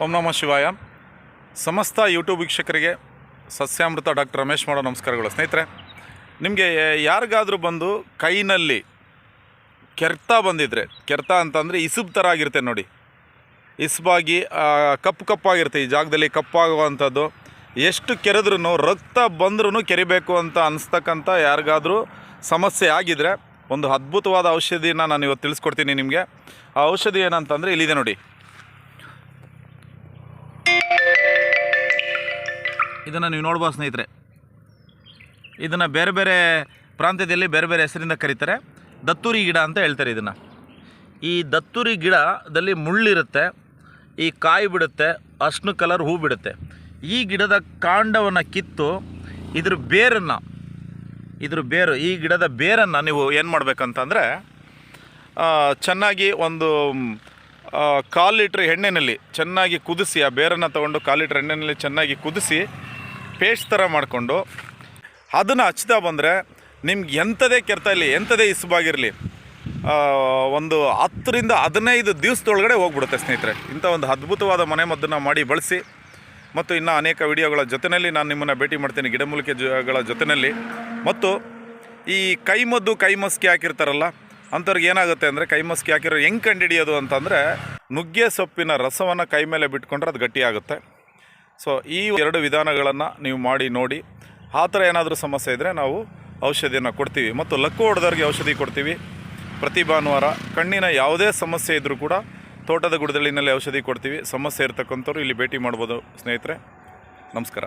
ಓಂ ನಮಃ ಶಿವಾಯ. ಸಮಸ್ತ ಯೂಟ್ಯೂಬ್ ವೀಕ್ಷಕರಿಗೆ ಸಸ್ಯಾಮೃತ ಡಾಕ್ಟರ್ ರಮೇಶ್ ಮಾಡೋ ನಮಸ್ಕಾರಗಳು. ಸ್ನೇಹಿತರೆ, ನಿಮಗೆ ಯಾರಿಗಾದರೂ ಬಂದು ಕೈನಲ್ಲಿ ಕೆರೆತ ಬಂದಿದ್ದರೆ, ಕೆರೆತ ಅಂತಂದರೆ ಇಸುಬು ಥರ ಆಗಿರುತ್ತೆ ನೋಡಿ, ಇಸುಬಾಗಿ ಕಪ್ಪು ಕಪ್ಪಾಗಿರುತ್ತೆ, ಈ ಜಾಗದಲ್ಲಿ ಕಪ್ಪಾಗುವಂಥದ್ದು, ಎಷ್ಟು ಕೆರೆದ್ರೂ ರಕ್ತ ಬಂದ್ರೂ ಕೆರಿಬೇಕು ಅಂತ ಅನಿಸ್ತಕ್ಕಂಥ ಯಾರಿಗಾದರೂ ಸಮಸ್ಯೆ ಆಗಿದ್ದರೆ ಒಂದು ಅದ್ಭುತವಾದ ಔಷಧಿನ ನಾನು ಇವತ್ತು ತಿಳಿಸ್ಕೊಡ್ತೀನಿ ನಿಮಗೆ. ಆ ಔಷಧಿ ಏನಂತಂದರೆ ಇಲ್ಲಿದೆ ನೋಡಿ. ಇದನ್ನು ನೀವು ನೋಡ್ಬೋದು ಸ್ನೇಹಿತರೆ. ಇದನ್ನು ಬೇರೆ ಬೇರೆ ಪ್ರಾಂತ್ಯದಲ್ಲಿ ಬೇರೆ ಬೇರೆ ಹೆಸರಿಂದ ಕರೀತಾರೆ. ದತ್ತೂರಿ ಗಿಡ ಅಂತ ಹೇಳ್ತಾರೆ ಇದನ್ನು. ಈ ದತ್ತೂರಿ ಗಿಡದಲ್ಲಿ ಮುಳ್ಳಿರುತ್ತೆ, ಈ ಕಾಯಿ ಬಿಡುತ್ತೆ, ಅರ್ಶಿನ ಕಲರ್ ಹೂ ಬಿಡುತ್ತೆ. ಈ ಗಿಡದ ಕಾಂಡವನ್ನು ಕಿತ್ತು ಇದ್ರ ಬೇರು ಈ ಗಿಡದ ಬೇರನ್ನು ನೀವು ಏನು ಮಾಡಬೇಕಂತಂದರೆ, ಚೆನ್ನಾಗಿ ಒಂದು 1/4 ಲೀಟ್ರ್ ಎಣ್ಣೆಯಲ್ಲಿ ಚೆನ್ನಾಗಿ ಕುದಿಸಿ, ಆ ಬೇರನ್ನು ತೊಗೊಂಡು 1/4 ಲೀಟ್ರ್ ಎಣ್ಣೆಯಲ್ಲಿ ಚೆನ್ನಾಗಿ ಕುದಿಸಿ ಪೇಸ್ಟ್ ಥರ ಮಾಡಿಕೊಂಡು ಅದನ್ನು ಹಚ್ತಾ ಬಂದರೆ ನಿಮ್ಗೆ ಎಂಥದೇ ಕೆರೆತ ಇರಲಿ, ಎಂಥದೇ ಇಸುಬಾಗಿರಲಿ, ಒಂದು 10 ರಿಂದ 15 ದಿವಸದೊಳಗಡೆ ಹೋಗ್ಬಿಡುತ್ತೆ ಸ್ನೇಹಿತರೆ. ಇಂಥ ಒಂದು ಅದ್ಭುತವಾದ ಮನೆಮದ್ದನ್ನು ಮಾಡಿ ಬಳಸಿ. ಮತ್ತು ಇನ್ನೂ ಅನೇಕ ವಿಡಿಯೋಗಳ ಜೊತೆಯಲ್ಲಿ ನಾನು ನಿಮ್ಮನ್ನು ಭೇಟಿ ಮಾಡ್ತೀನಿ, ಗಿಡಮೂಲಿಕೆಗಳ ಜೊತೆಯಲ್ಲಿ. ಮತ್ತು ಈ ಕೈಮದ್ದು ಕೈಮಸ್ಕಿ ಹಾಕಿರ್ತಾರಲ್ಲ ಅಂಥವ್ರಿಗೆ ಏನಾಗುತ್ತೆ ಅಂದರೆ, ಕೈಮಸ್ಕಿ ಹಾಕಿರೋ ಹೆಂಗೆ ಕಂಡುಹಿಡಿಯೋದು ಅಂತಂದರೆ, ನುಗ್ಗೆ ಸೊಪ್ಪಿನ ರಸವನ್ನು ಕೈ ಮೇಲೆ ಬಿಟ್ಕೊಂಡ್ರೆ ಅದು ಗಟ್ಟಿಯಾಗುತ್ತೆ. ಸೊ ಈ 2 ವಿಧಾನಗಳನ್ನು ನೀವು ಮಾಡಿ ನೋಡಿ. ಆ ಥರ ಏನಾದರೂ ಸಮಸ್ಯೆ ಇದ್ದರೆ ನಾವು ಔಷಧಿಯನ್ನು ಕೊಡ್ತೀವಿ. ಮತ್ತು ಲಕ್ಕು ಹೊಡೆದವ್ರಿಗೆ ಔಷಧಿ ಕೊಡ್ತೀವಿ ಪ್ರತಿ ಭಾನುವಾರ. ಕಣ್ಣಿನ ಯಾವುದೇ ಸಮಸ್ಯೆ ಇದ್ದರೂ ಕೂಡ ತೋಟದ ಗುಡದಳ್ಳಿನಲ್ಲಿ ಔಷಧಿ ಕೊಡ್ತೀವಿ. ಸಮಸ್ಯೆ ಇರ್ತಕ್ಕಂಥವ್ರು ಇಲ್ಲಿ ಭೇಟಿ ಮಾಡ್ಬೋದು ಸ್ನೇಹಿತರೆ. ನಮಸ್ಕಾರ.